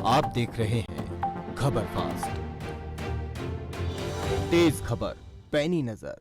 आप देख रहे हैं खबर फास्ट, तेज खबर, पैनी नजर।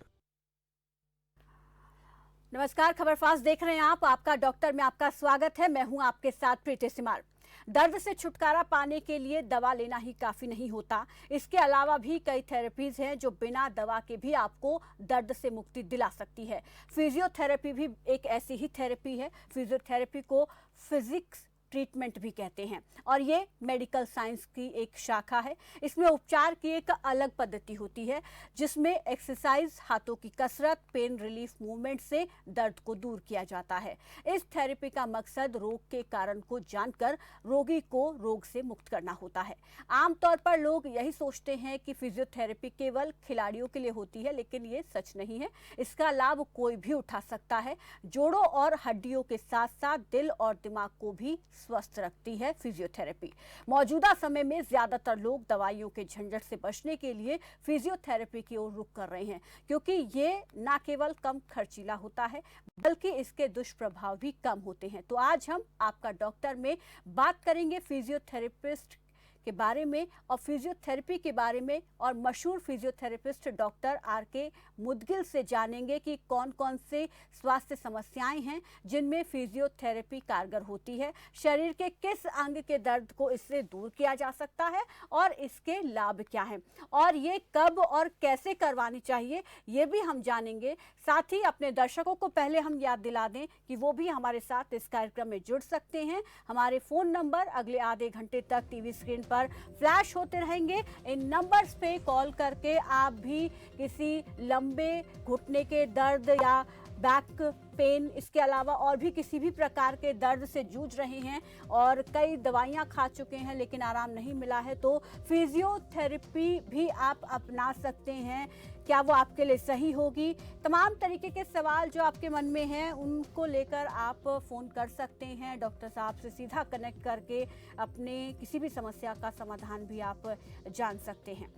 नमस्कार, खबर फास्ट देख रहे हैं आप। आपका डॉक्टर में आपका स्वागत है। मैं हूं आपके साथ प्रीति सिमार। दर्द से छुटकारा पाने के लिए दवा लेना ही काफी नहीं होता। इसके अलावा भी कई थेरेपीज हैं जो बिना दवा के भी आपको दर्द से मुक्ति दिला सकती है। फिजियोथेरेपी भी एक ऐसी ही थेरेपी है। फिजियोथेरेपी को फिजिक्स ट्रीटमेंट भी कहते हैं और ये मेडिकल साइंस की एक शाखा है। इसमें उपचार की एक अलग पद्धति होती है जिसमें एक्सरसाइज, हाथों की कसरत, पेन रिलीफ मूवमेंट से दर्द को दूर किया जाता है। इस थेरेपी का मकसद रोग के कारण को जानकर रोगी को रोग से मुक्त करना होता है। आमतौर पर लोग यही सोचते हैं कि फिजियोथेरेपी केवल खिलाड़ियों के लिए होती है, लेकिन ये सच नहीं है। इसका लाभ कोई भी उठा सकता है। जोड़ों और हड्डियों के साथ साथ दिल और दिमाग को भी स्वस्थ रखती है फिजियोथेरेपी। मौजूदा समय में ज्यादातर लोग दवाइयों के झंझट से बचने के लिए फिजियोथेरेपी की ओर रुख कर रहे हैं, क्योंकि ये न केवल कम खर्चीला होता है बल्कि इसके दुष्प्रभाव भी कम होते हैं। तो आज हम आपका डॉक्टर में बात करेंगे फिजियोथेरेपिस्ट के बारे में और फिजियोथेरेपी के बारे में, और मशहूर फिजियोथेरेपिस्ट डॉक्टर आर.के. मुदगिल से जानेंगे कि कौन कौन से स्वास्थ्य समस्याएं हैं जिनमें फिजियोथेरेपी कारगर होती है, शरीर के किस अंग के दर्द को इससे दूर किया जा सकता है और इसके लाभ क्या हैं, और ये कब और कैसे करवानी चाहिए ये भी हम जानेंगे। साथ ही अपने दर्शकों को पहले हम याद दिला दें कि वो भी हमारे साथ इस कार्यक्रम में जुड़ सकते हैं। हमारे फोन नंबर अगले आधे घंटे तक टीवी स्क्रीन पर फ्लैश होते रहेंगे। इन नंबर्स पे कॉल करके आप भी किसी लंबे घुटने के दर्द या बैक पेन, इसके अलावा और भी किसी भी प्रकार के दर्द से जूझ रहे हैं और कई दवाइयां खा चुके हैं लेकिन आराम नहीं मिला है, तो फिजियोथेरेपी भी आप अपना सकते हैं। क्या वो आपके लिए सही होगी? तमाम तरीके के सवाल जो आपके मन में हैं उनको लेकर आप फ़ोन कर सकते हैं। डॉक्टर साहब से सीधा कनेक्ट करके अपने किसी भी समस्या का समाधान भी आप जान सकते हैं।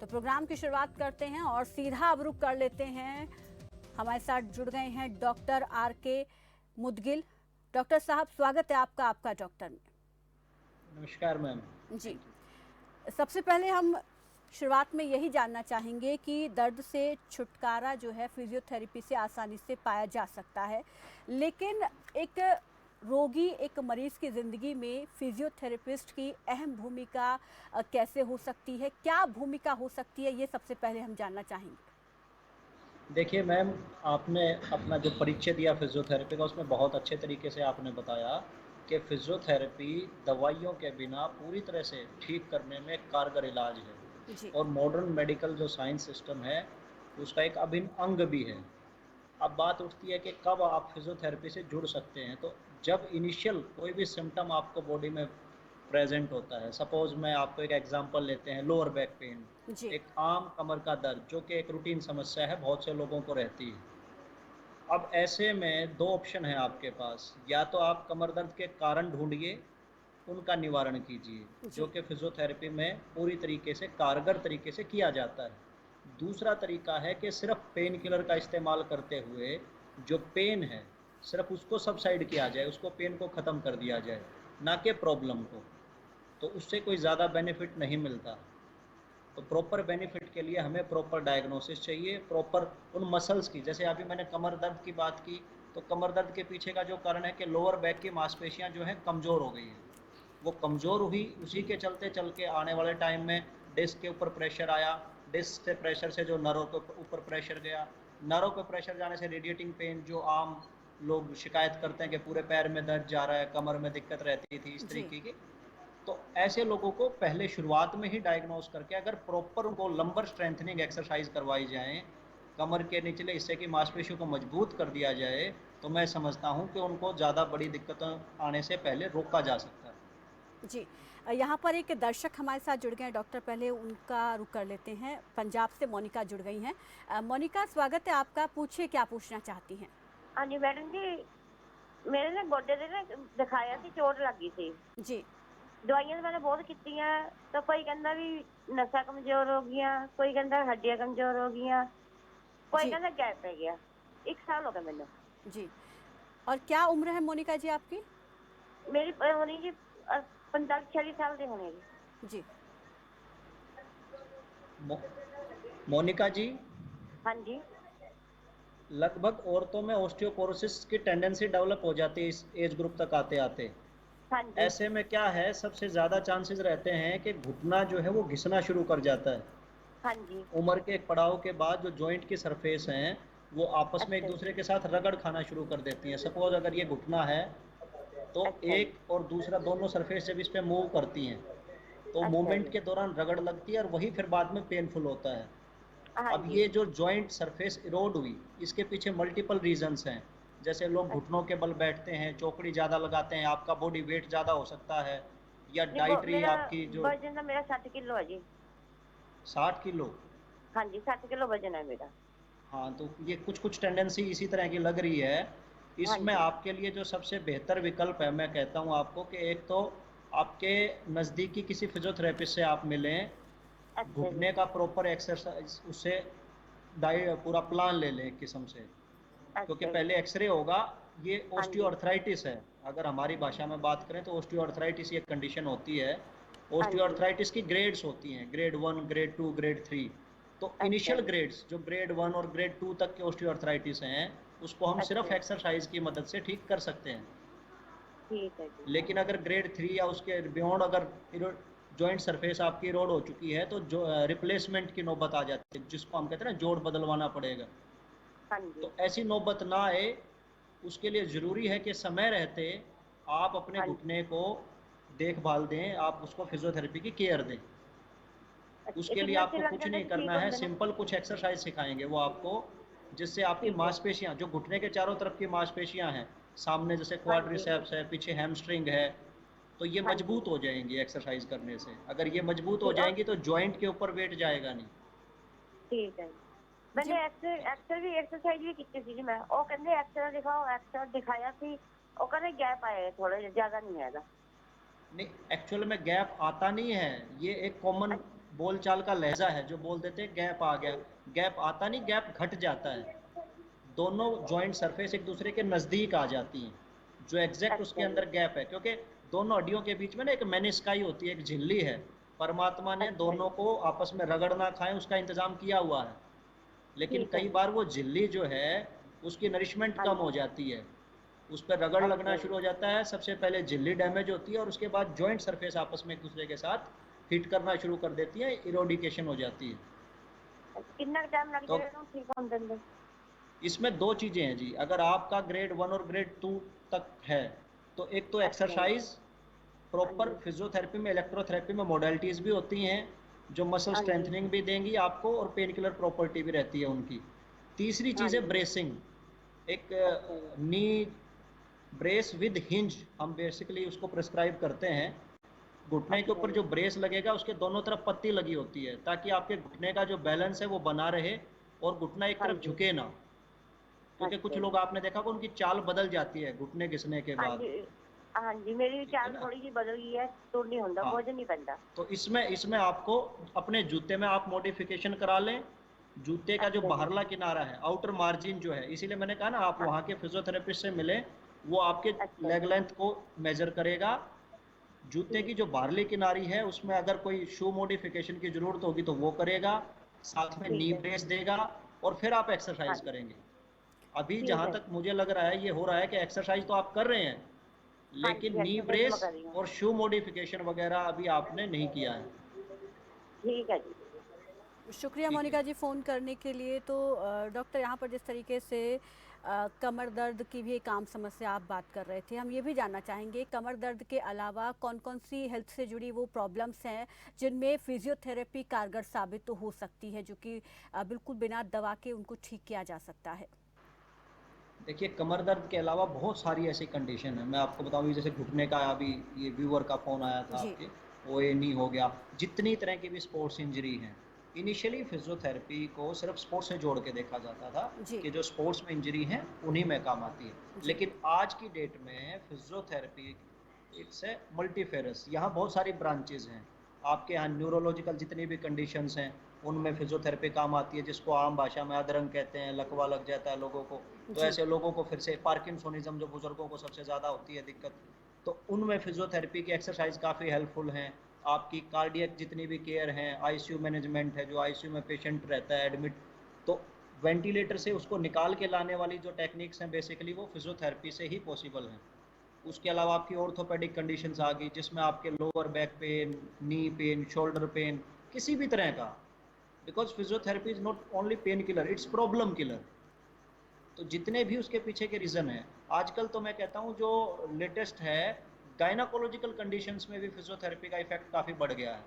तो प्रोग्राम की शुरुआत करते हैं और सीधा अब रुख कर लेते हैं। हमारे साथ जुड़ गए हैं डॉक्टर आर.के. मुदगिल। डॉक्टर साहब, स्वागत है आपका आपका डॉक्टर में। नमस्कार मैम जी, सबसे पहले हम शुरुआत में यही जानना चाहेंगे कि दर्द से छुटकारा जो है फिजियोथेरेपी से आसानी से पाया जा सकता है, लेकिन एक रोगी, एक मरीज की ज़िंदगी में फिजियोथेरेपिस्ट की अहम भूमिका कैसे हो सकती है, क्या भूमिका हो सकती है, ये सबसे पहले हम जानना चाहेंगे। देखिए मैम, आपने अपना जो परिचय दिया फिजियोथेरेपी का उसमें बहुत अच्छे तरीके से आपने बताया कि फिजियोथेरेपी दवाइयों के बिना पूरी तरह से ठीक करने में कारगर इलाज है जी और मॉडर्न मेडिकल जो साइंस सिस्टम है उसका एक अभिन्न अंग भी है। अब बात उठती है कि कब आप फिजियोथेरेपी से जुड़ सकते हैं, तो जब इनिशियल कोई भी सिम्टम आपको बॉडी में प्रेजेंट होता है। सपोज़ मैं आपको एक एग्जांपल लेते हैं, लोअर बैक पेन, जी एक आम कमर का दर्द जो कि एक रूटीन समस्या है, बहुत से लोगों को रहती है। अब ऐसे में 2 ऑप्शन है आपके पास, या तो आप कमर दर्द के कारण ढूँढिए, उनका निवारण कीजिए, जो जी कि फिजियोथेरेपी में पूरी तरीके से कारगर तरीके से किया जाता है। दूसरा तरीका है कि सिर्फ़ पेन किलर का इस्तेमाल करते हुए जो पेन है, सिर्फ़ उसको सबसाइड किया जाए, उसको पेन को ख़त्म कर दिया जाए, ना कि प्रॉब्लम को। तो उससे कोई ज़्यादा बेनिफिट नहीं मिलता। तो प्रॉपर बेनिफिट के लिए हमें प्रॉपर डायग्नोसिस चाहिए, प्रॉपर उन मसल्स की। जैसे अभी मैंने कमर दर्द की बात की, तो कमर दर्द के पीछे का जो कारण है कि लोअर बैक की मांसपेशियां जो हैं कमज़ोर हो गई हैं। वो कमज़ोर हुई, उसी के चलते चल के आने वाले टाइम में डिस्क के ऊपर प्रेशर आया, डिस्क से प्रेशर से जो नर्व के ऊपर प्रेशर गया, नर्व पे प्रेशर जाने से रेडिएटिंग पेन, जो आम लोग शिकायत करते हैं कि पूरे पैर में दर्द जा रहा है, कमर में दिक्कत रहती थी, इस जी तरीके की। तो ऐसे लोगों को पहले शुरुआत में ही डायग्नोस करके अगर प्रॉपर उनको लंबर स्ट्रेंथनिंग एक्सरसाइज करवाई जाए, कमर के निचले हिस्से की मांसपेशियों को मजबूत कर दिया जाए, तो मैं समझता हूं कि उनको ज़्यादा बड़ी दिक्कतों आने से पहले रोका जा सकता है। जी। यहाँ पर एक दर्शक हमारे साथ जुड़ गए हैं डॉक्टर, पहले उनका रुख कर लेते हैं। पंजाब से मोनिका जुड़ गई हैं। मोनिका, स्वागत है आपका। पूछिए, क्या पूछना चाहती हैं। हाँ जी मैडम जी, मेरे ना गोडे ਦੇ ਨਾ ਦਿਖਾਇਆ ਸੀ, ਚੋਟ ਲੱਗੀ ਸੀ। जी ਦਵਾਈਆਂ ਤਾਂ मैंने बहुत ਕੀਤੀਆਂ, ਤਾਂ ਕੋਈ ਕਹਿੰਦਾ ਵੀ ਨਸਾਂ ਕਮਜ਼ੋਰ ਹੋ ਗਈਆਂ, ਕੋਈ ਕਹਿੰਦਾ ਹੱਡੀਆਂ ਕਮਜ਼ੋਰ ਹੋ ਗਈਆਂ, ਕੋਈ जी ਕਹਿੰਦਾ ਗੈਪ ਪੈ ਗਿਆ। 1 ਸਾਲ ਹੋ ਗਿਆ ਮੈਨੂੰ। जी। और क्या उम्र है मोनिका जी आपकी? मेरी होनी जी 45 46 साल ਦੇ ਹੋਣੇ ਜੀ। जी। मोनिका जी, हाँ जी। लगभग औरतों में ऑस्टियोपोरोसिस की टेंडेंसी डेवलप हो जाती है इस एज ग्रुप तक आते आते। हाँ जी। ऐसे में क्या है, सबसे ज़्यादा चांसेस रहते हैं कि घुटना जो है वो घिसना शुरू कर जाता है। हाँ जी। उम्र के एक पड़ाव के बाद जो जॉइंट की सरफेस हैं वो आपस में एक अच्छा जी। दूसरे के साथ रगड़ खाना शुरू कर देती हैं। सपोज अगर ये घुटना है तो अच्छा जी। एक और दूसरा दोनों सरफेस जब इस पे मूव करती हैं तो अच्छा मूवमेंट जी। के दौरान रगड़ लगती है और वही फिर बाद में पेनफुल होता है। हाँ अब जी। ये जो जॉइंट सरफेस इरोड हुई, इसके पीछे मल्टीपल रीजंस हैं। जैसे लोग घुटनों के बल बैठते हैं, चौकड़ी ज़्यादा लगाते हैं, आपका बॉडी वेट ज़्यादा हो सकता है, या नहीं डाइटरी मेरा आपकी जो वजन ना मेरा 60 किलो है जी। 60 किलो। हाँ जी, 60 किलो वजन है मेरा। हाँ, तो ये कुछ कुछ टेंडेंसी इसी तरह की लग रही है। हाँ इसमें जी। आपके लिए जो सबसे बेहतर विकल्प है, मैं कहता हूँ आपको कि एक तो आपके नज़दीकी किसी फिजियोथेरेपिस्ट से आप मिलें, अच्छा जी। घुटने का प्रॉपर एक्सरसाइज उससे डाइ पूरा प्लान ले लें एक किस्म से। क्योंकि अच्छा जी। पहले एक्सरे होगा। ये हाँ जी। ओस्टियोआर्थराइटिस है, अगर हमारी भाषा में बात करें तो ओस्टियोआर्थराइटिस ये कंडीशन होती है। हाँ जी। ओस्टियोआर्थराइटिस की ग्रेड्स होती हैं, ग्रेड 1, ग्रेड 2, ग्रेड 3। तो अच्छा इनिशियल जी। ग्रेड्स जो ग्रेड 1 और ग्रेड 2 तक के ओस्टियोआर्थराइटिस हैं उसको हम अच्छा सिर्फ जी। एक्सरसाइज की मदद से ठीक कर सकते हैं। ठीक है जी। लेकिन अगर ग्रेड 3 या उसके बियॉन्ड अगर जॉइंट सरफेस आपकी इरोड हो चुकी है तो जो रिप्लेसमेंट की नौबत आ जाती है, जिसको हम कहते हैं ना जोड़ बदलवाना पड़ेगा। हाँ जी। तो ऐसी नौबत ना आए, उसके लिए ज़रूरी है कि समय रहते आप अपने हाँ जी। घुटने को देखभाल दें, आप उसको फिजियोथेरेपी की केयर दें। अच्छा, उसके लिए कितना आपको चिर लग कुछ जाता नहीं जी ठीक करना है, होने में? सिंपल कुछ एक्सरसाइज सिखाएंगे वो आपको, जिससे आपकी ठीक है। मांसपेशियां जो घुटने के चारों तरफ की मांसपेशियां हैं, सामने जैसे हाँ जी। क्वाड्रिसेप्स है, पीछे हैमस्ट्रिंग है, तो ये हाँ जी। मजबूत हो जाएंगी एक्सरसाइज करने से। अगर ये मजबूत हो ठीक। और जाएंगी तो जॉइंट के ऊपर वेट जाएगा नहीं। ठीक है जी। जी। मैंने एक्सरे भी एक्सरसाइज भी ਕੀਤੀ ਸੀ ਜੀ ਮੈਂ। ਉਹ ਕਹਿੰਦੇ ਐਕਸਰਾ ਦਿਖਾਓ, ਐਕਸਰਾ ਦਿਖਾਇਆ ਸੀ। ਉਹ ਕਹਿੰਦੇ ਗੈਪ ਆਇਆ ਥੋੜਾ ਜਿਹਾ, ਜ਼ਿਆਦਾ ਨਹੀਂ ਹੈਗਾ। नहीं, एक्चुअल में गैप आता नहीं है, ये एक कॉमन बोलचाल का लहजा है जो बोल देते हैं गैप आ गया। गैप आता नहीं, गैप घट जाता है। दोनों जॉइंट सरफेस एक दूसरे के नज़दीक आ जाती हैं, जो एग्जैक्ट उसके अच्छा जी। अंदर गैप है, क्योंकि दोनों हड्डियों के बीच में ना एक मेनिस्काई होती है, एक झिल्ली है। परमात्मा ने अच्छा दोनों जी। को आपस में रगड़ ना खाएं उसका इंतज़ाम किया हुआ है। लेकिन ठीक है कई जी। बार वो झिल्ली जो है उसकी नरिशमेंट हाँ कम जी। हो जाती है, उस पर रगड़ लगना अच्छा जी। शुरू हो जाता है। सबसे पहले झिल्ली डैमेज होती है और उसके बाद जॉइंट सरफेस आपस में एक दूसरे के साथ हिट करना शुरू कर देती है, इरोडिकेशन हो जाती है। कितना टाइम लग तो जाएगा ਇਹਨੂੰ ठीक होने में? इसमें दो चीज़ें हैं जी, अगर आपका ग्रेड 1 और ग्रेड 2 तक है तो एक तो अच्छा जी। एक्सरसाइज, हाँ प्रॉपर जी। फिजियोथेरेपी में इलेक्ट्रोथेरेपी में मॉडलिटीज़ भी होती हैं जो मसल हाँ जी। स्ट्रेंथनिंग भी देंगी आपको और पेन किलर प्रॉपर्टी भी रहती है उनकी। तीसरी हाँ चीज़ है जी। ब्रेसिंग। एक अच्छा जी। नी ब्रेस विद हिंज हम बेसिकली उसको प्रिस्क्राइब करते हैं। घुटने के अच्छा ऊपर जी। जो ब्रेस लगेगा उसके दोनों तरफ पत्ती लगी होती है ताकि आपके घुटने का जो बैलेंस है वो बना रहे और घुटना एक हाँ तरफ जी। झुके ना। क्योंकि कुछ अच्छा लोग जी। आपने देखा कि उनकी चाल बदल जाती है घुटने घिसने के हाँ बाद। जी। हाँ जी, मेरी ठीक है चाल ना। थोड़ी सी बदल गई है, तो नहीं होता, हाँ, बोझ नहीं बनता। तो इसमें इसमें आपको अपने जूते में आप मॉडिफिकेशन करा लें। जूते का जो अच्छा जी। बाहरला किनारा है, आउटर मार्जिन जो है, इसीलिए मैंने कहा ना आप हाँ। वहाँ के फिजियोथेरेपिस्ट से मिलें, वो आपके अच्छा लेग जी। लेंथ को मेजर करेगा। जूते की ठीक जो है। बाहरली किनारी है उसमें अगर कोई शू मॉडिफिकेशन की ज़रूरत होगी तो वो करेगा, साथ में नी ठीक है। ब्रेस देगा और फिर आप हाँ। एक्सरसाइज करेंगे। अभी ठीक जहाँ है। तक मुझे लग रहा है ये हो रहा है कि एक्सरसाइज तो आप कर रहे हैं हाँ लेकिन जी, नी एक्सरसाइज तो मैं ब्रेस कर रही हूँ। और शू मॉडिफिकेशन वगैरह अभी आपने नहीं किया है। ठीक है जी। शुक्रिया ठीक है। मोनिका जी फ़ोन करने के लिए। तो डॉक्टर, यहाँ पर जिस तरीके से कमर दर्द की भी एक आम समस्या आप बात कर रहे थे, हम ये भी जानना चाहेंगे कमर दर्द के अलावा कौन कौन सी हेल्थ से जुड़ी वो प्रॉब्लम्स हैं जिनमें फिजियोथेरेपी कारगर साबित तो हो सकती है, जो कि बिल्कुल बिना दवा के उनको ठीक किया जा सकता है। देखिए, कमर दर्द के अलावा बहुत सारी ऐसी कंडीशन है, मैं आपको बताऊँ, जैसे घुटने का अभी ये व्यूअर का फ़ोन आया था जी। आपके, ओए नी हो गया, जितनी तरह की भी स्पोर्ट्स इंजरी हैं। इनिशियली फिजियोथेरेपी को सिर्फ स्पोर्ट्स से जोड़ के देखा जाता था जी। कि जो स्पोर्ट्स में इंजरी हैं उन्हीं में काम आती है। जी। लेकिन आज की डेट में फिजियोथेरेपी इट्स ए मल्टीफेरस, यहाँ बहुत सारी ब्रांचेज हैं। आपके यहाँ न्यूरोलॉजिकल जितनी भी कंडीशंस हैं उनमें फिजियोथेरेपी काम आती है, जिसको आम भाषा में अधरंग कहते हैं, लकवा लग जाता है लोगों को, तो जी। ऐसे लोगों को फिर से पार्किंसोनिज्म जो बुजुर्गों को सबसे ज़्यादा होती है दिक्कत, तो उनमें फिजियोथेरेपी की एक्सरसाइज काफ़ी हेल्पफुल हैं। आपकी कार्डियक जितनी भी केयर हैं, आईसीयू मैनेजमेंट है, जो आईसीयू में पेशेंट रहता है एडमिट, तो वेंटिलेटर से उसको निकाल के लाने वाली जो टेक्निक्स हैं बेसिकली वो फिजियोथेरेपी से ही पॉसिबल हैं। उसके अलावा आपकी ऑर्थोपेडिक कंडीशंस आ गई, जिसमें आपके lower back pain, knee pain, shoulder pain, किसी भी तरह का, because physiotherapy is not only pain killer, it's problem killer. तो जितने भी उसके पीछे के रीज़न हैं, आजकल तो मैं कहता हूँ जो लेटेस्ट है, गायनाकोलॉजिकल कंडीशंस में भी फिजियोथेरेपी का इफेक्ट काफ़ी बढ़ गया है।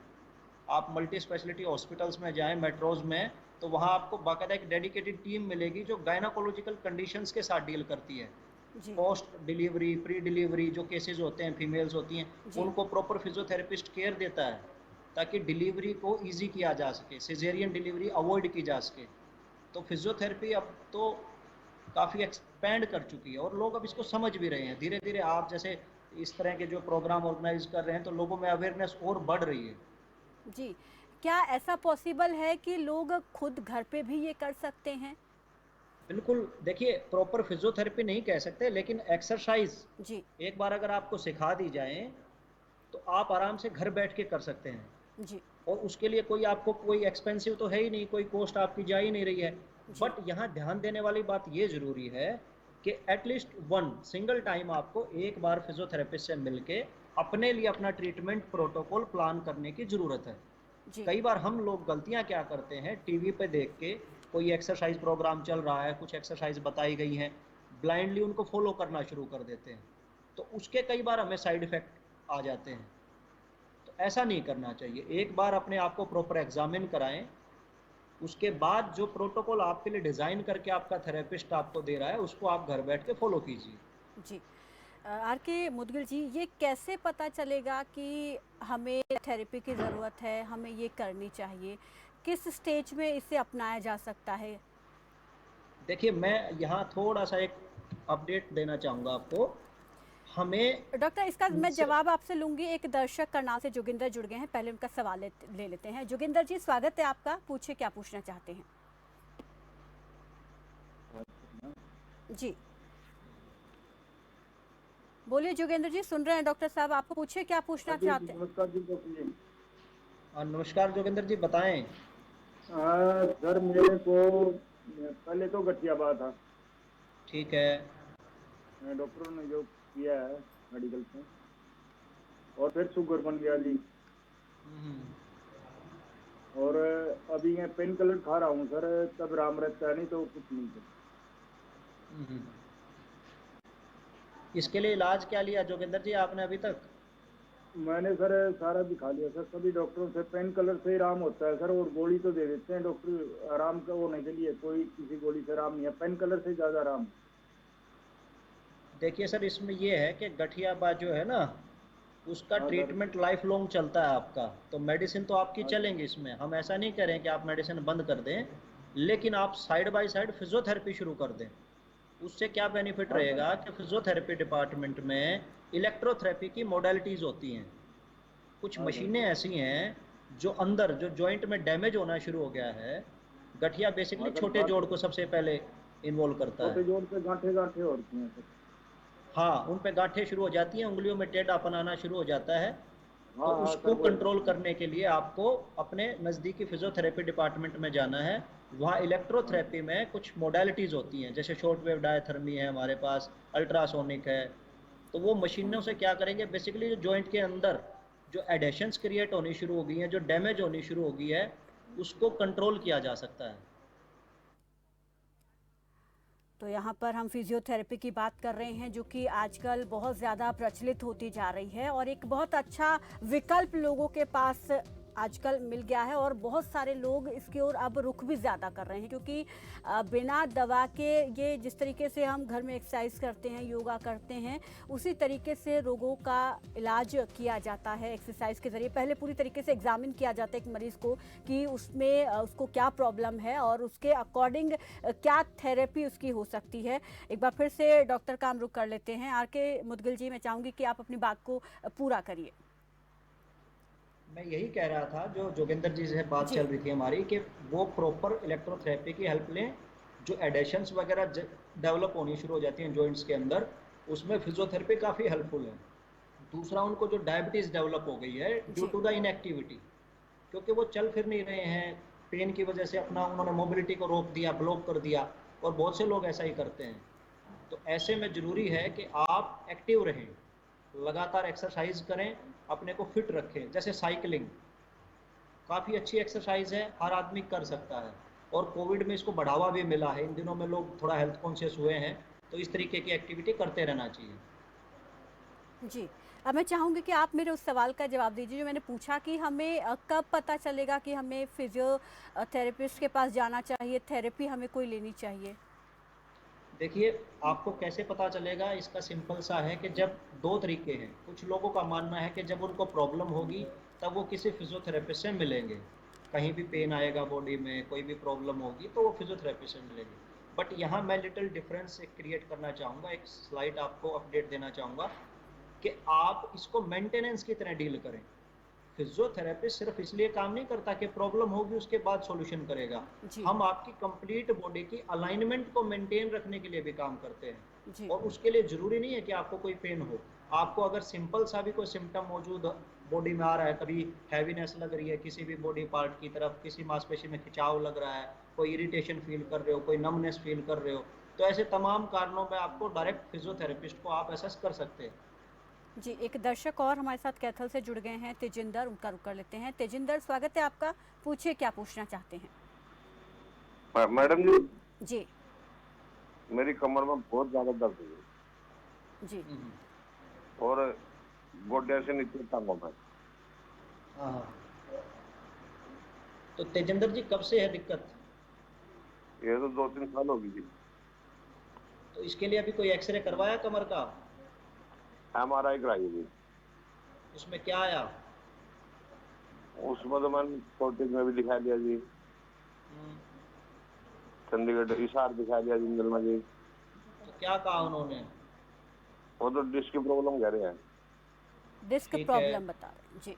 आप मल्टी स्पेशलिटी हॉस्पिटल्स में जाएं, मेट्रोज में, तो वहाँ आपको बाकायदा एक डेडिकेटेड टीम मिलेगी जो गायनाकोलॉजिकल कंडीशंस के साथ डील करती है। जी पोस्ट डिलीवरी, प्री डिलीवरी जो केसेस होते हैं, फीमेल्स होती हैं, जी उनको प्रॉपर फिजियोथेरेपिस्ट केयर देता है ताकि डिलीवरी को ईजी किया जा सके, सिजेरियन डिलीवरी अवॉइड की जा सके। तो फिजियोथेरेपी अब तो काफ़ी एक्सपेंड कर चुकी है और लोग अब इसको समझ भी रहे हैं धीरे धीरे। आप जैसे इस तरह के जो प्रोग्राम ऑर्गेनाइज कर रहे हैं तो लोगों में अवेयरनेस और बढ़ रही है। जी। क्या ऐसा पॉसिबल है कि लोग खुद घर पे भी ये कर सकते हैं? बिल्कुल, देखिए प्रॉपर फिजियोथेरेपी नहीं कह सकते, लेकिन एक्सरसाइज जी एक बार अगर आपको सिखा दी जाए तो आप आराम से घर बैठ के कर सकते हैं। जी और उसके लिए कोई आपको कोई एक्सपेंसिव तो है ही नहीं, कोई कॉस्ट आपकी जा ही नहीं रही है। जी बट यहाँ ध्यान देने वाली बात ये ज़रूरी है कि एटलीस्ट वन सिंगल टाइम आपको एक बार फिजियोथेरेपिस्ट से मिलके अपने लिए अपना ट्रीटमेंट प्रोटोकॉल प्लान करने की ज़रूरत है। जी कई बार हम लोग गलतियाँ क्या करते हैं, टीवी पे देख के कोई एक्सरसाइज प्रोग्राम चल रहा है, कुछ एक्सरसाइज बताई गई हैं, ब्लाइंडली उनको फॉलो करना शुरू कर देते हैं, तो उसके कई बार हमें साइड इफ़ेक्ट आ जाते हैं। तो ऐसा नहीं करना चाहिए, एक बार अपने आप को प्रॉपर एग्जामिन कराएं, उसके बाद जो प्रोटोकॉल आपके लिए डिज़ाइन करके आपका थेरेपिस्ट आपको दे रहा है उसको आप घर बैठ के फॉलो कीजिए। जी। आर के मुदगिल जी, ये कैसे पता चलेगा कि हमें थेरेपी की ज़रूरत है, हमें ये करनी चाहिए? किस स्टेज में इसे अपनाया जा सकता है? देखिए, मैं यहाँ थोड़ा सा एक अपडेट देना चाहूँगा आपको। हमें डॉक्टर, इसका मैं सिर्फ जवाब आपसे लूँगी। एक दर्शक करनाल से जोगिंदर जुड़ गए हैं, पहले उनका सवाल ले लेते हैं। जोगिंदर जी, स्वागत है आपका, पूछिए क्या पूछना चाहते हैं। जी बोलिए जोगेंद्र जी, सुन रहे हैं डॉक्टर साहब आपको, पूछिए क्या पूछना चाहते हैं। नमस्कार जी डॉक्टर जी। नमस्कार जोगिंदर जी, बताएं। सर मेरे को पहले तो गठिया बात था, ठीक है। डॉक्टरों ने जो किया है मेडिकल से, और फिर शुगर बन गया जी। और अभी मैं पेन किलर खा रहा हूँ सर, तब आराम रहता है, नहीं तो कुछ नहीं सर। इसके लिए इलाज क्या लिया जोगिंदर जी आपने अभी तक? मैंने सर सारा दिखा लिया सर, सभी डॉक्टरों से। पेन किलर से आराम होता है सर, और गोली तो दे देते हैं डॉक्टर आराम का होने के लिए, कोई किसी गोली से आराम नहीं है, पेन किलर से ज़्यादा आराम। देखिए सर, इसमें ये है कि गठियाबाज जो है ना, उसका हाँ सर। ट्रीटमेंट लाइफ लॉन्ग चलता है आपका। तो मेडिसिन तो आपकी हाँ। चलेंगी, इसमें हम ऐसा नहीं करें कि आप मेडिसिन बंद कर दें, लेकिन आप साइड बाय साइड फिजियोथेरेपी शुरू कर दें। उससे क्या बेनिफिट हाँ सर। रहेगा कि फिजियोथेरेपी डिपार्टमेंट में इलेक्ट्रोथेरेपी की मोडेलिटीज़ होती हैं। कुछ हाँ सर। मशीनें ऐसी हैं जो अंदर जो जॉइंट में डैमेज होना शुरू हो गया है, गठिया बेसिकली हाँ सर, छोटे जोड़ को सबसे पहले इन्वॉल्व करता छोटे है। जोड़ पे गांठे गांठे होती हैं सर। हाँ, उन पे गांठें शुरू हो जाती हैं, उंगलियों में टेढ़ापन आना शुरू हो जाता है। तो हाँ हाँ सर, उसको वो कंट्रोल करने के लिए आपको अपने नज़दीकी फिजियोथेरेपी डिपार्टमेंट में जाना है। वहाँ हाँ इलेक्ट्रोथेरेपी में कुछ मोडेलिटीज़ होती हैं, जैसे शॉर्ट वेव डायथर्मी है हमारे पास, अल्ट्रासोनिक है। तो वो हाँ मशीनों से सर। क्या करेंगे, बेसिकली जो जॉइंट के अंदर जो एडेशंस क्रिएट होनी शुरू हो गई हैं, जो डैमेज होनी शुरू हो गई है, उसको कंट्रोल किया जा सकता है। तो यहाँ पर हम फिजियोथेरेपी की बात कर रहे हैं, जो कि आजकल बहुत ज़्यादा प्रचलित होती जा रही है और एक बहुत अच्छा विकल्प लोगों के पास आजकल मिल गया है। और बहुत सारे लोग इसकी ओर अब रुख भी ज़्यादा कर रहे हैं, क्योंकि बिना दवा के ये जिस तरीके से हम घर में एक्सरसाइज करते हैं, योगा करते हैं, उसी तरीके से रोगों का इलाज किया जाता है एक्सरसाइज के ज़रिए। पहले पूरी तरीके से एग्जामिन किया जाता है एक मरीज़ को कि उसमें उसको क्या प्रॉब्लम है और उसके अकॉर्डिंग क्या थेरेपी उसकी हो सकती है। एक बार फिर से डॉक्टर का हम रुख कर लेते हैं। आर के मुदगिल जी, मैं चाहूँगी कि आप अपनी बात को पूरा करिए। मैं यही कह रहा था, जो जोगिंदर जी से बात जी चल रही थी हमारी, कि वो प्रॉपर इलेक्ट्रोथेरेपी की हेल्प लें। जो एडेशंस वगैरह डेवलप होनी शुरू हो जाती हैं जॉइंट्स के अंदर, उसमें फिजियोथेरेपी काफ़ी हेल्पफुल है। दूसरा उनको जो डायबिटीज़ डेवलप हो गई है ड्यू जी। टू द इनएक्टिविटी, क्योंकि वो चल फिर नहीं रहे हैं, पेन की वजह से अपना उन्होंने मोबिलिटी को रोक दिया, ब्लॉक कर दिया, और बहुत से लोग ऐसा ही करते हैं। तो ऐसे में ज़रूरी है कि आप एक्टिव रहें, लगातार एक्सरसाइज करें, अपने को फिट रखें। जैसे साइकिलिंग काफ़ी अच्छी एक्सरसाइज है, हर आदमी कर सकता है, और कोविड में इसको बढ़ावा भी मिला है। इन दिनों में लोग थोड़ा हेल्थ कॉन्शियस हुए हैं, तो इस तरीके की एक्टिविटी करते रहना चाहिए। जी। अब मैं चाहूँगी कि आप मेरे उस सवाल का जवाब दीजिए जो मैंने पूछा कि हमें कब पता चलेगा कि हमें फिजियोथेरेपिस्ट के पास जाना चाहिए, थेरेपी हमें कोई लेनी चाहिए? देखिए, आपको कैसे पता चलेगा, इसका सिंपल सा है कि जब दो तरीके हैं। कुछ लोगों का मानना है कि जब उनको प्रॉब्लम होगी तब वो किसी फिजियोथेरेपिस्ट से मिलेंगे, कहीं भी पेन आएगा बॉडी में, कोई भी प्रॉब्लम होगी तो वो फिजियोथेरेपिस्ट से मिलेंगे। बट यहाँ मैं लिटिल डिफरेंस क्रिएट करना चाहूँगा, एक स्लाइड आपको अपडेट देना चाहूँगा कि आप इसको मेंटेनेंस की तरह डील करें। फिजियोथेरेपिस्ट सिर्फ इसलिए काम नहीं करता कि प्रॉब्लम होगी उसके बाद सॉल्यूशन करेगा, जी। हम आपकी कंप्लीट बॉडी की अलाइनमेंट को मेंटेन रखने के लिए भी काम करते हैं। जी। और उसके लिए ज़रूरी नहीं है कि आपको कोई पेन हो, आपको अगर सिंपल सा भी कोई सिम्टम मौजूद बॉडी में आ रहा है, कभी हैवीनेस लग रही है किसी भी बॉडी पार्ट की तरफ, किसी मांसपेशी में खिंचाव लग रहा है, कोई इरिटेशन फील कर रहे हो, कोई नमनेस फील कर रहे हो, तो ऐसे तमाम कारणों में आपको डायरेक्ट फिजियोथेरेपिस्ट को आप असेस कर सकते हैं। जी, एक दर्शक और हमारे साथ कैथल से जुड़ गए हैं, तेजिंदर, उनका रुख कर लेते हैं। तेजिंदर, स्वागत है आपका, पूछिए क्या पूछना चाहते हैं? मैडम जी, जी। मेरी कमर में बहुत ज्यादा दर्द है जी। और गोड्या से नीचे टांगों में। हाँ, तो तेजिंदर जी कब से है दिक्कत? ये तो 2-3 साल हो गई जी। तो इसके लिए अभी कोई एक्सरे करवाया कमर का? MRI कराई थी, उसमें क्या आया? उसमें तो मैंने कॉटेज में भी दिखा दिया जी, चंडीगढ़ इशार दिखा दिया जिंदल में जी। तो क्या कहा उन्होंने? वो तो डिस्क की प्रॉब्लम कह रहे हैं। डिस्क ठीक है। प्रॉब्लम बता रहे हैं। जी।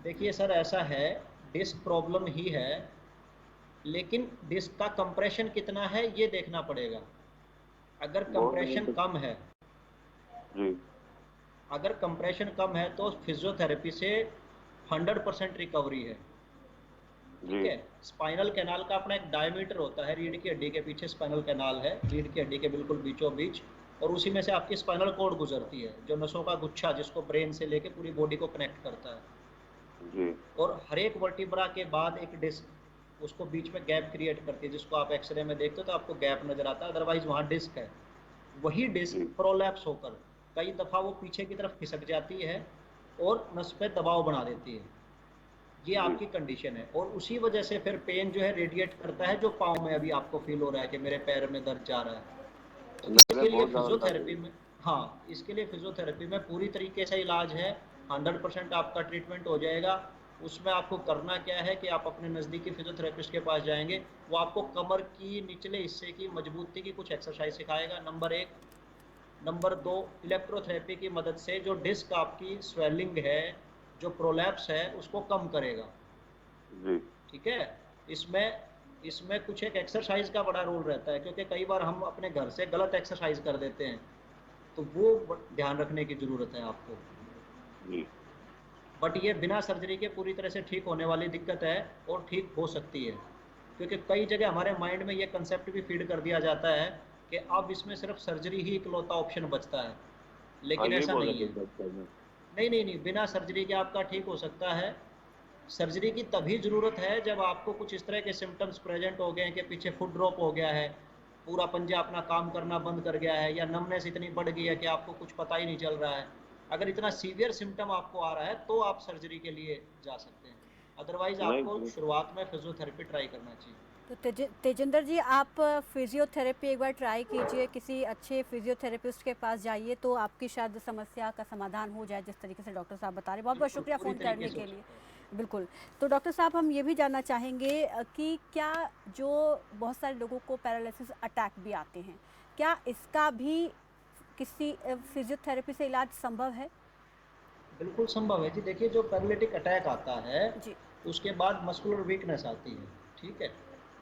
देखिए सर, ऐसा है, डिस्क प्रॉब्लम ही है, लेकिन डिस्क का कंप्रेशन कितना है ये देखना पड़ेगा। अगर कंप्रेशन कम है, जी अगर कंप्रेशन कम है तो फिजियोथेरेपी से 100% रिकवरी है। ठीक जी है। स्पाइनल कैनाल का अपना एक डायमीटर होता है, रीढ़ की हड्डी के पीछे स्पाइनल कैनाल है, रीढ़ की हड्डी के बिल्कुल बीचों बीच, और उसी में से आपकी स्पाइनल कॉर्ड गुजरती है, जो नसों का गुच्छा जिसको ब्रेन से लेके पूरी बॉडी को कनेक्ट करता है। जी और हर एक वर्टिब्रा के बाद एक डिस्क उसको बीच में गैप क्रिएट करती है, जिसको आप एक्सरे में देखते हो तो आपको गैप नजर आता है, अदरवाइज वहाँ डिस्क है। वही डिस्क जी। प्रोलैप्स होकर कई दफ़ा वो पीछे की तरफ खिसक जाती है और नस पे दबाव बना देती है। ये आपकी कंडीशन है, और उसी वजह से फिर पेन जो है रेडिएट करता है, जो पाँव में अभी आपको फील हो रहा है कि मेरे पैर में दर्द जा रहा है। तो इसके लिए बहुत ज्यादा फिजियोथेरेपी में, हाँ, इसके लिए फिजियोथेरेपी में पूरी तरीके से इलाज है, 100% आपका ट्रीटमेंट हो जाएगा। उसमें आपको करना क्या है कि आप अपने नज़दीकी फिजियोथेरेपिस्ट के पास जाएंगे, वो आपको कमर की निचले हिस्से की मजबूती की कुछ एक्सरसाइज सिखाएगा, नंबर 1। नंबर 2, इलेक्ट्रोथेरेपी की मदद से जो डिस्क आपकी स्वेलिंग है, जो प्रोलैप्स है, उसको कम करेगा। जी ठीक है। इसमें कुछ एक एक्सरसाइज का बड़ा रोल रहता है, क्योंकि कई बार हम अपने घर से गलत एक्सरसाइज कर देते हैं, तो वो ध्यान रखने की ज़रूरत है आपको। जी बट ये बिना सर्जरी के पूरी तरह से ठीक होने वाली दिक्कत है, और ठीक हो सकती है, क्योंकि कई जगह हमारे माइंड में ये कंसेप्ट भी फीड कर दिया जाता है कि अब इसमें सिर्फ सर्जरी ही इकलौता ऑप्शन बचता है, लेकिन ये ऐसा बोल नहीं है। रहे थे। नहीं, बिना सर्जरी के आपका ठीक हो सकता है। सर्जरी की तभी ज़रूरत है जब आपको कुछ इस तरह के सिम्टम्स प्रेजेंट हो गए हैं कि पीछे फुट ड्रॉप हो गया है, पूरा पंजा अपना काम करना बंद कर गया है, या नमनेस इतनी बढ़ गई है कि आपको कुछ पता ही नहीं चल रहा है। अगर इतना सीवियर सिम्टम आपको आ रहा है तो आप सर्जरी के लिए जा सकते हैं, अदरवाइज आपको शुरुआत में फिजियोथेरेपी ट्राई करना चाहिए। तो तेजिंदर जी, आप फिजियोथेरेपी एक बार ट्राई कीजिए, किसी अच्छे फिजियोथेरेपिस्ट के पास जाइए तो आपकी शायद समस्या का समाधान हो जाए, जिस तरीके से डॉक्टर साहब बता रहे हैं। बहुत बहुत शुक्रिया फ़ोन करने के लिए। बिल्कुल। तो डॉक्टर साहब, हम ये भी जानना चाहेंगे कि क्या जो बहुत सारे लोगों को पैरालिसिस अटैक भी आते हैं, क्या इसका भी किसी फिजियोथेरेपी से इलाज संभव है? बिल्कुल संभव है जी। देखिए, जो पैरालिटिक अटैक आता है जी। उसके बाद मस्कुलर वीकनेस आती है। ठीक है।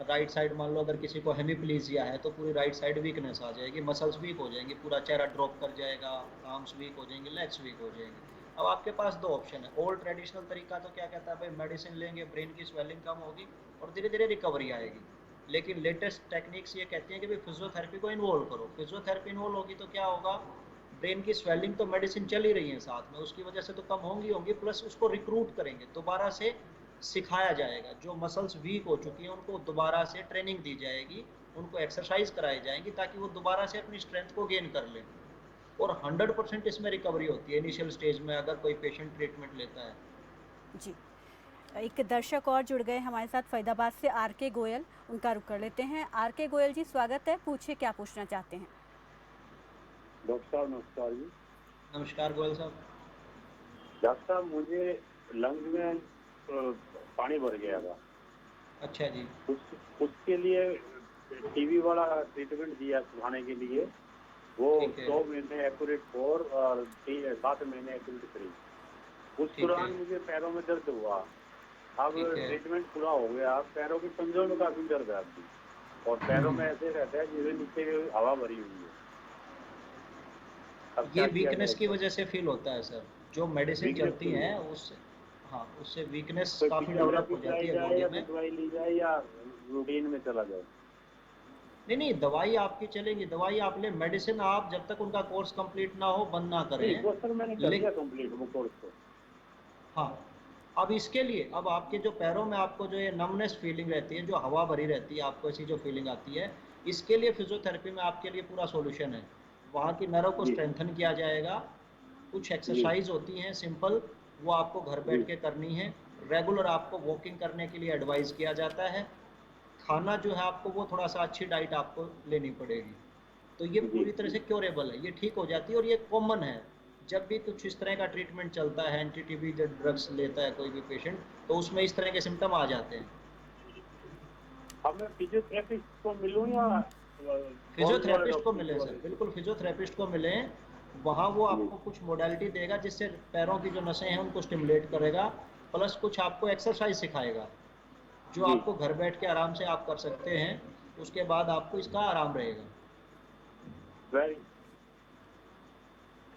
राइट साइड मान लो अगर किसी को हेमीप्लीजिया है तो पूरी राइट साइड वीकनेस आ जाएगी, मसल्स वीक हो जाएंगी, पूरा चेहरा ड्रॉप कर जाएगा, आर्म्स वीक हो जाएंगे, लेग्स वीक हो जाएंगे। अब आपके पास दो ऑप्शन है। ओल्ड ट्रेडिशनल तरीका तो क्या कहता है भाई, मेडिसिन लेंगे, ब्रेन की स्वेलिंग कम होगी और धीरे धीरे रिकवरी आएगी। लेकिन लेटेस्ट टेक्निक्स ये कहती हैं कि भाई फिजियोथेरेपी को इन्वॉल्व करो। फिजियोथेरेपी इन्वॉल्व होगी तो क्या होगा, ब्रेन की स्वेलिंग तो मेडिसिन चल ही रही है साथ में, उसकी वजह से तो कम होंगी, प्लस उसको रिक्रूट करेंगे, दोबारा से सिखाया जाएगा। जो मसल्स वीक हो चुकी हैं उनको दोबारा से ट्रेनिंग दी जाएगी, उनको एक्सरसाइज कराई जाएगी ताकि वो दोबारा से अपनी स्ट्रेंथ को गेन कर लें। और 100% इसमें रिकवरी होती है इनिशियल स्टेज में अगर कोई पेशेंट ट्रीटमेंट लेता है। जी, एक दर्शक और जुड़ गए हमारे साथ फरीदाबाद से, आर के गोयल, उनका रुख कर लेते हैं। आर के गोयल जी, स्वागत है, पूछिए क्या पूछना चाहते हैं। डॉक्टर साहब नमस्कार जी। नमस्कार गोयल साहब। डॉक्टर साहब मुझे लंग्स में पानी भर गया था। अच्छा जी। उसके लिए टीवी वाला ट्रीटमेंट दिया सुखाने के लिए, वो 2 महीने एक्यूरेट 4 और 7 महीने एक्यूरेट 3। उस दौरान मुझे पैरों में दर्द हुआ। अब ट्रीटमेंट पूरा हो गया, पैरों की पंजों में काफी दर्द है अभी, और पैरों में ऐसे रहता है जैसे नीचे हवा भरी हुई है। ये वीकनेस की वजह से फील होता है सर, जो मेडिसिन चलती है उससे, हाँ उससे वीकनेस काफी डेवलप हो जाती है बॉडी में। दवाई ली जाए या रूटीन में चला जाए? नहीं, दवाई आपकी चलेगी, दवाई आप ले, मेडिसिन आप जब तक उनका कोर्स कंप्लीट ना हो बंद ना करें। वो सर मैंने कर लिया कंप्लीट वो कोर्स को। हाँ, अब इसके लिए अब आपके जो पैरों में आपको जो ये नमनेस फीलिंग रहती है, जो हवा भरी रहती है, आपको ऐसी जो फीलिंग आती है, इसके लिए फिजियोथेरेपी में आपके लिए पूरा सॉल्यूशन है। वहाँ की नर्व को स्ट्रेंथन किया जाएगा, कुछ एक्सरसाइज होती हैं सिंपल, वो आपको घर बैठ के करनी है। रेगुलर आपको वॉकिंग करने के लिए एडवाइस किया जाता है। खाना जो है आपको वो थोड़ा सा अच्छी डाइट आपको लेनी पड़ेगी। तो ये पूरी तरह से क्योरेबल है, ये ठीक हो जाती है। और ये कॉमन है, जब भी कुछ इस तरह का ट्रीटमेंट चलता है, एंटी टीबी जब ड्रग्स लेता है कोई भी पेशेंट, तो उसमें इस तरह के सिम्टम आ जाते हैं। अब मैं फिजियोथेरेपिस्ट को मिलूं या फिजियोथेरेपिस्ट को मिले सर, बिल्कुल फिजियोथेरेपिस्ट को मिले। वहाँ वो आपको कुछ मोडालिटी देगा जिससे पैरों की जो नसें हैं उनको स्टिमुलेट करेगा, प्लस कुछ आपको एक्सरसाइज सिखाएगा जो आपको घर बैठ के आराम से आप कर सकते हैं। उसके बाद आपको इसका आराम रहेगा। Very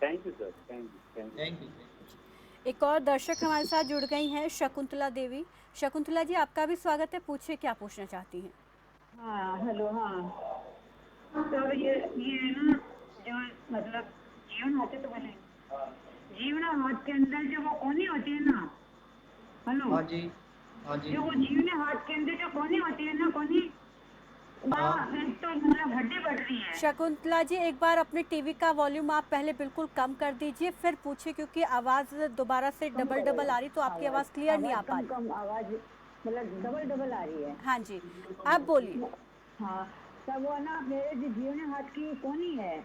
thank you sir, thank you. एक और दर्शक हमारे साथ जुड़ गई हैं, शकुंतला देवी। शकुंतला जी, आपका भी स्वागत है, पूछिए क्या पूछना चाहती हैं। हाँ हेलो। हाँ सर, ये ना जो मतलब जीवन हाथ तो बने जीवन हाथ के अंदर जो वो कोनी होती है ना, हेलो। हाँ जी, हाँ जी। जो वो जीवन हाथ के अंदर जो कोनी होती है ना, कोनी तो मतलब हड्डी बढ़ रही है। शकुंतला जी, एक बार अपने टीवी का वॉल्यूम आप पहले बिल्कुल कम कर दीजिए, फिर पूछिए, क्योंकि आवाज दोबारा से डबल आ रही, तो आपकी आवाज क्लियर नहीं आ पा रही। कम आवाज मतलब डबल आ रही है। हाँ जी, आप बोलिए। हाँ तब वो ना मेरे जो जीवन हाथ की कोनी है,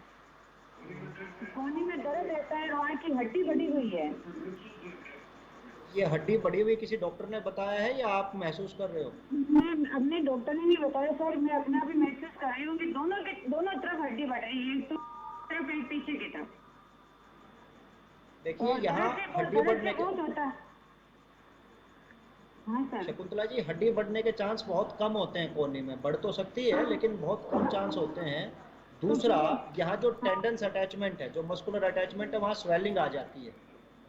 कोनी में दर्द रहता है, वहाँ की हड्डी बढ़ी हुई है। ये हड्डी बढ़ी हुई किसी डॉक्टर ने बताया है या आप महसूस कर रहे हो? मैं अपने डॉक्टर ने नहीं बताया सर, मैं अपना भी महसूस कर रही हूँ कि दोनों तरफ हड्डी बढ़ रही है, तो तरफ एक पीछे की तरफ। देखिए यहाँ हड्डी बढ़ने के, हाँ सर। शकुंतला जी, हड्डी बढ़ने के चांस बहुत कम होते हैं कोहनी में, बढ़ तो सकती है लेकिन बहुत कम चांस होते हैं। दूसरा, यहाँ जो टेंडेंस अटैचमेंट है, जो मस्कुलर अटैचमेंट है, वहाँ स्वेलिंग आ जाती है,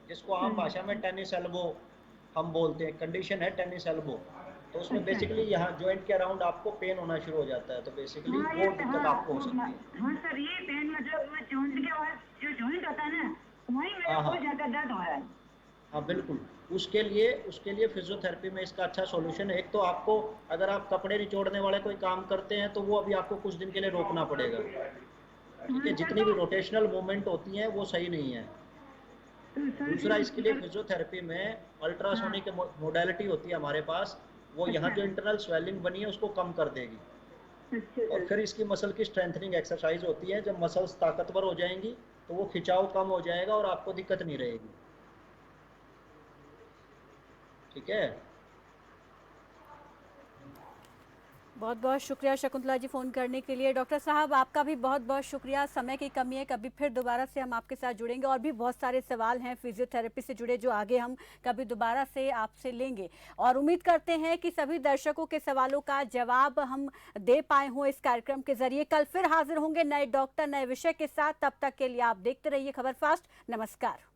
जिसको आम भाषा में टेनिस एल्बो हम बोलते हैं। कंडीशन है टेनिस एल्बो, तो उसमें बेसिकली यहाँ जॉइंट के अराउंड आपको पेन होना शुरू हो जाता है, तो बेसिकली वो दिक्कत आपको हो सकती है। हाँ सर, ये पेन मतलब जॉइंट के बाद जो जॉइंट होता है ना, वहीं मेरे बहुत ज्यादा दर्द हो रहा है। हाँ बिल्कुल, उसके लिए फिजियोथेरेपी में इसका अच्छा सॉल्यूशन है। एक तो आपको, अगर आप कपड़े निचोड़ने वाले कोई काम करते हैं तो वो अभी आपको कुछ दिन के लिए रोकना पड़ेगा, ठीक है। जितनी भी रोटेशनल मूवमेंट होती हैं वो सही नहीं है। दूसरा, इसके लिए फिजियोथेरेपी में अल्ट्रासोनिक मोडालिटी होती है हमारे पास, वो यहाँ जो इंटरनल स्वेलिंग बनी है उसको कम कर देगी। और फिर इसकी मसल की स्ट्रेंथनिंग एक्सरसाइज होती है। जब मसल्स ताकतवर हो जाएंगी तो वो खिंचाव कम हो जाएगा और आपको दिक्कत नहीं रहेगी, ठीक है। बहुत बहुत शुक्रिया शकुंतला जी फ़ोन करने के लिए। डॉक्टर साहब आपका भी बहुत बहुत शुक्रिया, समय की कमी है, कभी फिर दोबारा से हम आपके साथ जुड़ेंगे और भी बहुत सारे सवाल हैं फिजियोथेरेपी से जुड़े जो आगे हम कभी दोबारा से आपसे लेंगे और उम्मीद करते हैं कि सभी दर्शकों के सवालों का जवाब हम दे पाए हों इस कार्यक्रम के जरिए। कल फिर हाजिर होंगे नए डॉक्टर नए विषय के साथ, तब तक के लिए आप देखते रहिए खबर फास्ट। नमस्कार।